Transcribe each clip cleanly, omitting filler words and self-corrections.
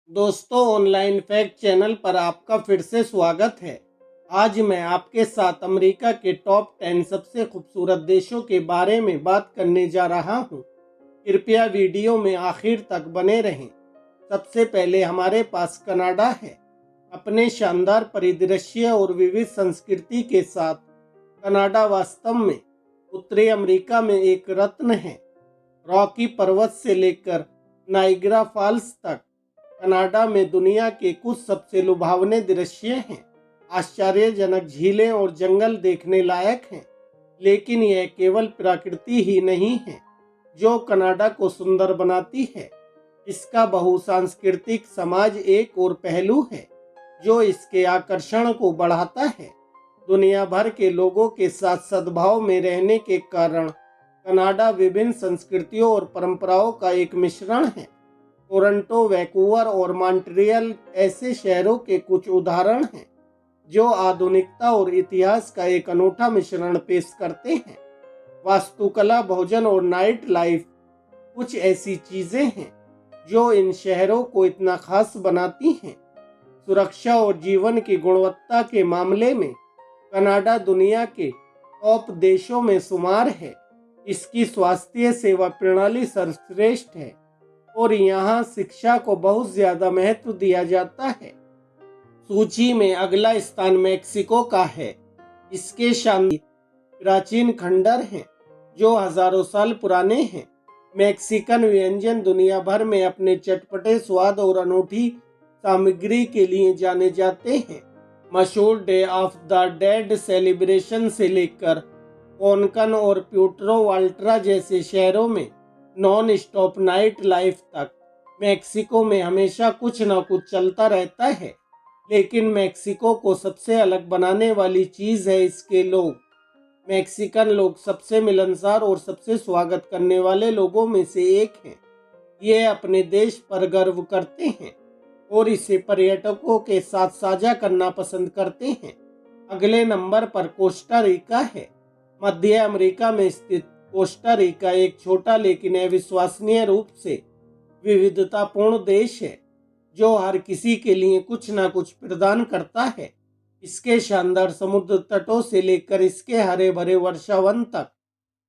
दोस्तों, online fact channel पर आपका फिर से स्वागत है। आज मैं आपके साथ अमेरिका के टॉप 10 सबसे खूबसूरत देशों के बारे में बात करने जा रहा हूं। कृपया वीडियो में आखिर तक बने रहें। सबसे पहले हमारे पास कनाडा है। अपने शानदार परिदृश्य और विविध संस्कृति के साथ कनाडा वास्तव में उत्तरी अमेरिका में एक रत्न है। रॉकी पर्वत से लेकर नाइग्रा फॉल्स तक कनाडा में दुनिया के कुछ सबसे लुभावने दृश्य हैं। आश्चर्यजनक झीलें और जंगल देखने लायक हैं, लेकिन यह केवल प्रकृति ही नहीं है जो कनाडा को सुंदर बनाती है। इसका बहुसांस्कृतिक समाज एक और पहलू है जो इसके आकर्षण को बढ़ाता है। दुनिया भर के लोगों के साथ सद्भाव में रहने के कारण कनाडा विभिन्न संस्कृतियों और परंपराओं का एक मिश्रण है। टोरंटो, वैंकूवर और मॉन्ट्रियल ऐसे शहरों के कुछ उदाहरण हैं जो आधुनिकता और इतिहास का एक अनूठा मिश्रण पेश करते हैं। वास्तुकला, भोजन और नाइट लाइफ कुछ ऐसी चीजें हैं जो इन शहरों को इतना खास बनाती हैं। सुरक्षा और जीवन की गुणवत्ता के मामले में कनाडा दुनिया के टॉप देशों में शुमार है। इसकी स्वास्थ्य सेवा प्रणाली सर्वश्रेष्ठ है और यहाँ शिक्षा को बहुत ज्यादा महत्व दिया जाता है। सूची में अगला स्थान मेक्सिको का है। इसके शानदार प्राचीन खंडर हैं जो हजारों साल पुराने हैं। मैक्सिकन व्यंजन दुनिया भर में अपने चटपटे स्वाद और अनूठी सामग्री के लिए जाने जाते हैं। मशहूर day of the dead celebration से लेकर कोनकन और प्यूर्टो वाल्टरा जैसे शहरों में नॉन स्टॉप नाइट लाइफ तक मैक्सिको में हमेशा कुछ न कुछ चलता रहता है। लेकिन मैक्सिको को सबसे अलग बनाने वाली चीज़ है इसके लोग। मैक्सिकन लोग सबसे मिलनसार और सबसे स्वागत करने वाले लोगों में से एक हैं। ये अपने देश पर गर्व करते हैं और इसे पर्यटकों के साथ साझा करना पसंद करते हैं। अगले नंबर पर कोस्टा रिका है। मध्य अमेरिका में स्थित कोस्टा रिका एक छोटा लेकिन अविश्वसनीय रूप से विविधतापूर्ण देश है जो हर किसी के लिए कुछ न कुछ प्रदान करता है। इसके शानदार समुद्र तटों से लेकर इसके हरे भरे वर्षावन तक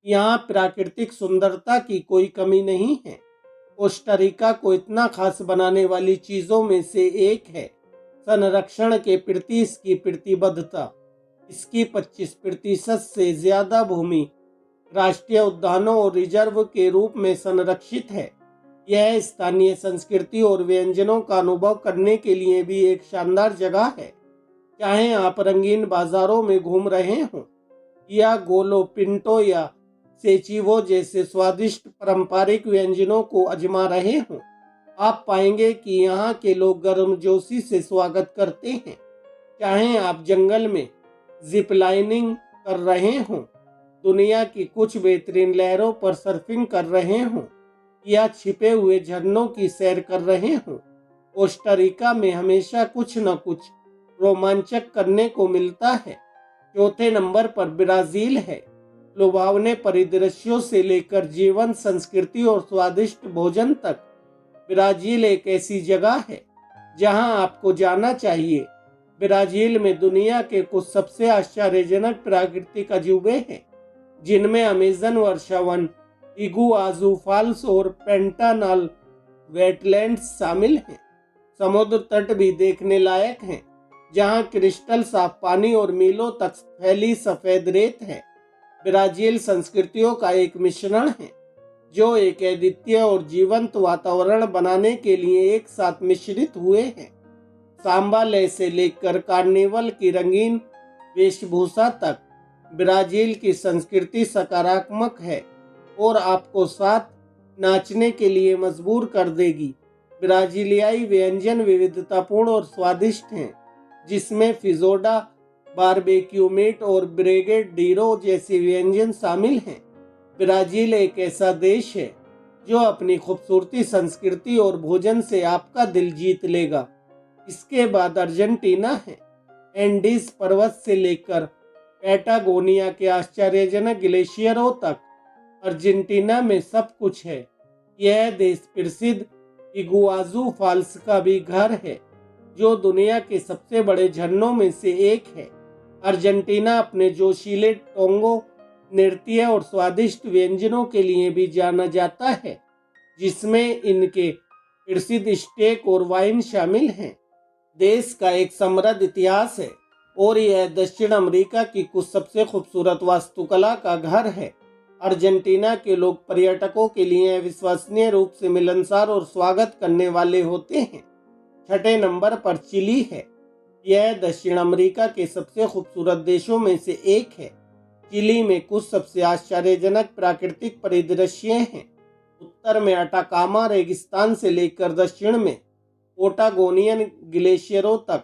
यहाँ प्राकृतिक सुंदरता की कोई कमी नहीं है। कोस्टा रिका को इतना खास बनाने वाली चीजों में से एक है संरक्षण के प्रति इसकी प्रतिबद्धता। इसकी 25% से ज्यादा भूमि राष्ट्रीय उद्यानों और रिजर्व के रूप में संरक्षित है। यह स्थानीय संस्कृति और व्यंजनों का अनुभव करने के लिए भी एक शानदार जगह है। चाहे आप रंगीन बाजारों में घूम रहे हों या गोलो पिंटो या सेचिवो जैसे स्वादिष्ट पारंपरिक व्यंजनों को आजमा रहे हों, आप पाएंगे कि यहाँ के लोग गर्मजोशी से स्वागत करते हैं। चाहे आप जंगल में जिप लाइनिंग कर रहे हों, दुनिया की कुछ बेहतरीन लहरों पर सर्फिंग कर रहे हों या छिपे हुए झरनों की सैर कर रहे हों, कोस्टा रिका में हमेशा कुछ न कुछ रोमांचक करने को मिलता है। चौथे नंबर पर ब्राजील है। लुभावने परिदृश्यों से लेकर जीवन, संस्कृति और स्वादिष्ट भोजन तक ब्राजील एक ऐसी जगह है जहां आपको जाना चाहिए। ब्राजील में दुनिया के कुछ सबसे आश्चर्यजनक प्राकृतिक अजूबे हैं जिनमें अमेजन वर्षावन, इगुआजू फॉल्स और पेंटानल वेटलैंड्स शामिल हैं। समुद्र तट भी देखने लायक हैं जहां क्रिस्टल साफ पानी और मीलों तक फैली सफेद रेत है। ब्राजील संस्कृतियों का एक मिश्रण है जो एक अद्वितीय और जीवंत वातावरण बनाने के लिए एक साथ मिश्रित हुए हैं। सांबा लय से लेकर कार्निवल की रंगीन वेशभूषा तक ब्राजील की संस्कृति सकारात्मक है और आपको साथ नाचने के लिए मजबूर कर देगी। ब्राजीलियाई व्यंजन विविधतापूर्ण और स्वादिष्ट हैं जिसमें फिजोडा, बारबेक्यू मीट और ब्रिगेडीरो जैसे व्यंजन शामिल हैं। ब्राजील एक ऐसा देश है जो अपनी खूबसूरती, संस्कृति और भोजन से आपका दिल जीत लेगा। इसके बाद अर्जेंटीना है। एंडीज पर्वत से लेकर पैटागोनिया के आश्चर्यजनक ग्लेशियरों तक अर्जेंटीना में सब कुछ है। यह देश प्रसिद्ध इगुआजू फॉल्स का भी घर है, जो दुनिया के सबसे बड़े झरनों में से एक है। अर्जेंटीना अपने जोशीले टोंगो नृत्य और स्वादिष्ट व्यंजनों के लिए भी जाना जाता है, जिसमें इनके प्रसिद्ध स्टेक और वाइन शामिल हैं। देश का एक समृद्ध इतिहास है और यह दक्षिण अमेरिका की कुछ सबसे खूबसूरत वास्तुकला का घर है। अर्जेंटीना के लोग पर्यटकों के लिए अविश्वसनीय रूप से मिलनसार और स्वागत करने वाले होते हैं। छठे नंबर पर चिली है। यह दक्षिण अमेरिका के सबसे खूबसूरत देशों में से एक है। चिली में कुछ सबसे आश्चर्यजनक प्राकृतिक परिदृश्य हैं। उत्तर में अटाकामा रेगिस्तान से लेकर दक्षिण में पैटागोनियन ग्लेशियरों तक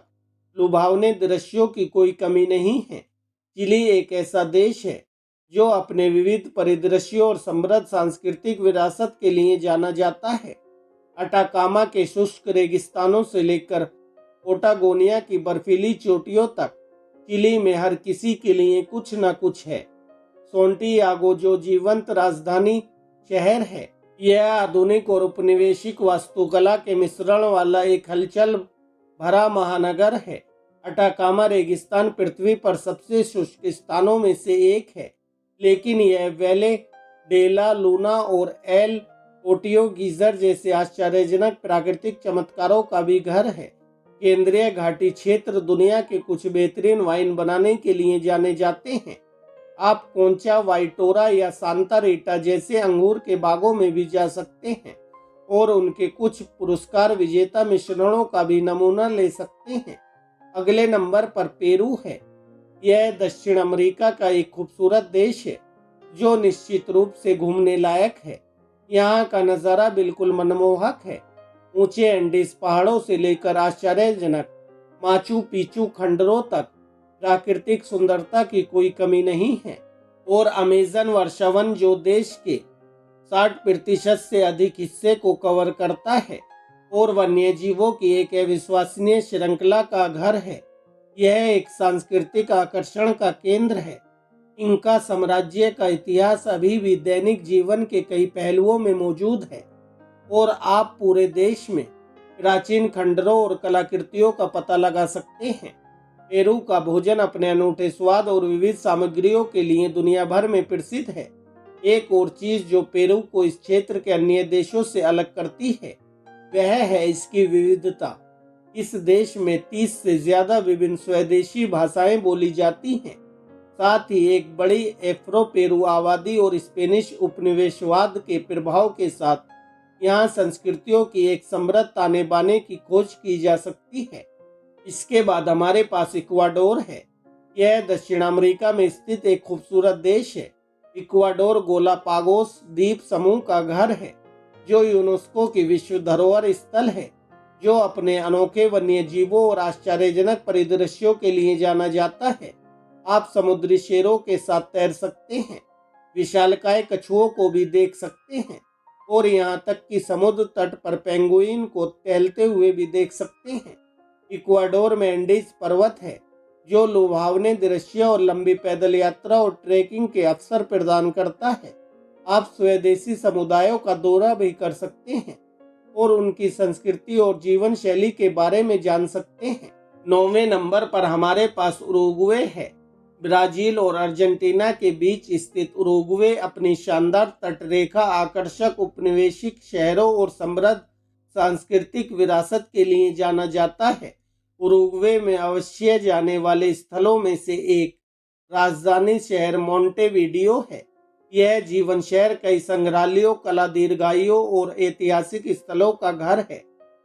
लुभावने दृश्यों की कोई कमी नहीं है। चिली एक ऐसा देश है जो अपने विविध परिदृश्यों और समृद्ध सांस्कृतिक विरासत के लिए जाना जाता है। अटाकामा के शुष्क रेगिस्तानों से लेकर पैटागोनिया की बर्फीली चोटियों तक चिली में हर किसी के लिए कुछ न कुछ है। सैंटियागो जो जीवंत राजधानी शहर है, यह आधुनिक और उपनिवेशिक वास्तुकला के मिश्रण वाला एक हलचल भरा महानगर है। अटाकामा रेगिस्तान पृथ्वी पर सबसे शुष्क स्थानों में से एक है, लेकिन यह वैले डेला लूना और एल पोटियो गीजर जैसे आश्चर्यजनक प्राकृतिक चमत्कारों का भी घर है। केंद्रीय घाटी क्षेत्र दुनिया के कुछ बेहतरीन वाइन बनाने के लिए जाने जाते हैं। आप कोंचा वाइटोरा या सांता रीटा जैसे अंगूर के बागों में भी जा सकते हैं और उनके कुछ पुरस्कार विजेता मिश्रणों का भी नमूना ले सकते हैं। अगले नंबर पर पेरू है। यह दक्षिण अमेरिका का एक खूबसूरत देश है जो निश्चित रूप से घूमने लायक है। यहाँ का नज़ारा बिल्कुल मनमोहक है। ऊंचे एंडीज पहाड़ों से लेकर आश्चर्यजनक माचू पिचू खंडरों तक प्राकृतिक सुंदरता की कोई कमी नहीं है। और अमेजन वर्षावन जो देश के 60% से अधिक हिस्से को कवर करता है और वन्यजीवों की एक अविश्वसनीय श्रृंखला का घर है। यह एक सांस्कृतिक आकर्षण का केंद्र है। इंका साम्राज्य का इतिहास अभी भी दैनिक जीवन के कई पहलुओं में मौजूद है और आप पूरे देश में प्राचीन खंडरों और कलाकृतियों का पता लगा सकते हैं। पेरू का भोजन अपने अनूठे स्वाद और विविध सामग्रियों के लिए दुनिया भर में प्रसिद्ध है। एक और चीज जो पेरू को इस क्षेत्र के अन्य देशों से अलग करती है वह है इसकी विविधता। इस देश में 30 से ज्यादा विभिन्न स्वदेशी भाषाएं बोली जाती हैं। साथ ही एक बड़ी एफ्रो पेरू आबादी और स्पेनिश उपनिवेशवाद के प्रभाव के साथ यहाँ संस्कृतियों की एक समृद्ध ताने बाने की खोज की जा सकती है। इसके बाद हमारे पास इक्वाडोर है। यह दक्षिण अमेरिका में स्थित एक खूबसूरत देश है। इक्वाडोर गोलापागोस द्वीप समूह का घर है, जो यूनेस्को की विश्व धरोहर स्थल है, जो अपने अनोखे वन्य जीवों और आश्चर्यजनक परिदृश्यों के लिए जाना जाता है। आप समुद्री शेरों के साथ तैर सकते हैं, विशालकाय कछुओं को भी देख सकते हैं और यहाँ तक कि समुद्र तट पर पेंगुइन को टहलते हुए भी देख सकते हैं। इक्वाडोर में एंडीज पर्वत है, जो लुभावने दृश्य और लंबी पैदल यात्रा और ट्रैकिंग के अवसर प्रदान करता है। आप स्वदेशी समुदायों का दौरा भी कर सकते हैं और उनकी संस्कृति और जीवन शैली के बारे में जान सकते हैं। 9वें नंबर पर हमारे पास उरुग्वे है। ब्राजील और अर्जेंटीना के बीच स्थित उरुग्वे अपनी शानदार तटरेखा, आकर्षक उपनिवेशिक शहरों और समृद्ध सांस्कृतिक विरासत के लिए जाना जाता है। उरुग्वे में अवश्य जाने वाले स्थलों में से एक राजधानी शहर मोंटेविडियो है। यह जीवन शहर कई संग्रहालयों, कला दीर्घाइयों और ऐतिहासिक स्थलों का घर है।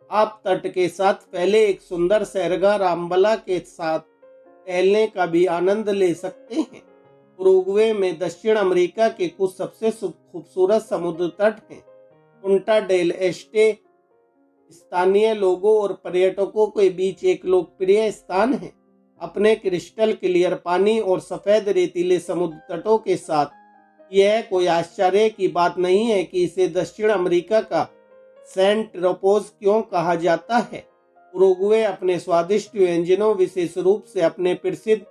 आप तट के साथ फैले एक सुंदर सैरगाह रामबला के साथ टहलने का भी आनंद ले सकते हैं। उरुग्वे में दक्षिण अमेरिका के कुछ सबसे खूबसूरत समुद्र तट हैं। पुंटा डेल एस्टे स्थानीय लोगों और पर्यटकों के बीच एक लोकप्रिय स्थान है। अपने क्रिस्टल क्लियर पानी और सफेद रेतीले समुद्र तटों के साथ यह कोई आश्चर्य की बात नहीं है कि इसे दक्षिण अमेरिका का सेंट ट्रोपोज क्यों कहा जाता है। उरुग्वे अपने स्वादिष्ट व्यंजनों, विशेष रूप से अपने प्रसिद्ध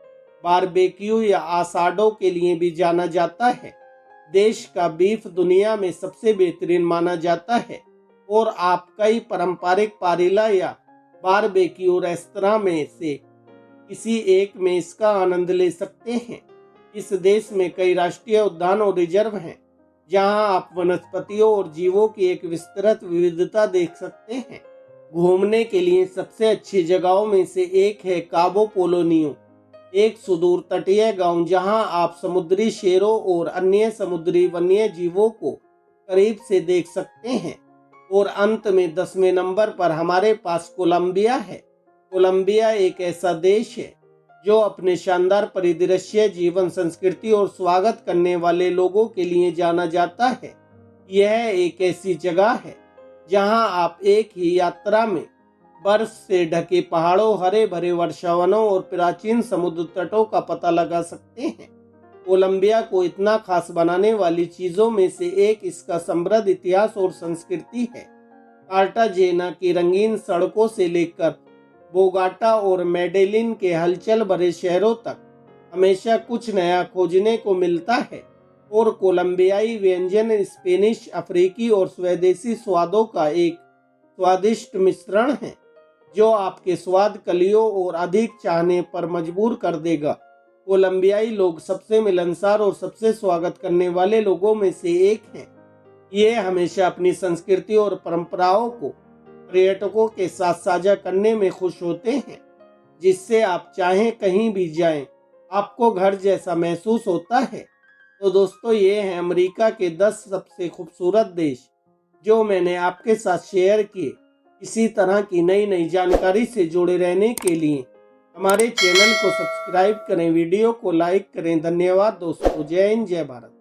बारबेक्यू या आसाडो के लिए भी जाना जाता है। देश का बीफ दुनिया में सबसे बेहतरीन माना जाता है और आप कई पारंपरिक पारिला या बारबेक्यू रेस्तरां में से किसी एक में इसका आनंद ले सकते हैं। इस देश में कई राष्ट्रीय उद्यान और रिजर्व हैं, जहां आप वनस्पतियों और जीवों की एक विस्तृत विविधता देख सकते हैं। घूमने के लिए सबसे अच्छी जगहों में से एक है काबो पोलोनियो, एक सुदूर तटीय गांव जहां आप समुद्री शेरों और अन्य समुद्री वन्य जीवों को करीब से देख सकते हैं। और अंत में 10वें नंबर पर हमारे पास कोलंबिया है। कोलंबिया एक ऐसा देश है जो अपने शानदार परिदृश्य, जीवन, संस्कृति और स्वागत करने वाले लोगों के लिए जाना जाता है। यह एक ऐसी जगह है जहां आप एक ही यात्रा में बर्फ से ढके पहाड़ों, हरे भरे वर्षावनों और प्राचीन समुद्र तटों का पता लगा सकते हैं। कोलंबिया को इतना खास बनाने वाली चीजों में से एक इसका समृद्ध इतिहास और संस्कृति है। कार्टाजेना की रंगीन सड़कों से लेकर बोगाटा और मेडेलिन के हलचल भरे शहरों तक हमेशा कुछ नया खोजने को मिलता है। और कोलंबियाई व्यंजन स्पेनिश, अफ्रीकी और स्वदेशी स्वादों का एक स्वादिष्ट मिश्रण है जो आपके स्वाद कलियों और अधिक चाहने पर मजबूर कर देगा। कोलंबियाई लोग सबसे मिलनसार और सबसे स्वागत करने वाले लोगों में से एक हैं। ये हमेशा अपनी संस्कृति और परंपराओं को पर्यटकों के साथ साझा करने में खुश होते हैं, जिससे आप चाहें कहीं भी जाएं, आपको घर जैसा महसूस होता है। तो दोस्तों, ये हैं अमेरिका के 10 सबसे खूबसूरत देश जो मैंने आपके साथ शेयर किए। इसी तरह की नई नई जानकारी से जुड़े रहने के लिए हमारे चैनल को सब्सक्राइब करें, वीडियो को लाइक करें। धन्यवाद दोस्तों। जय हिंद, जय भारत।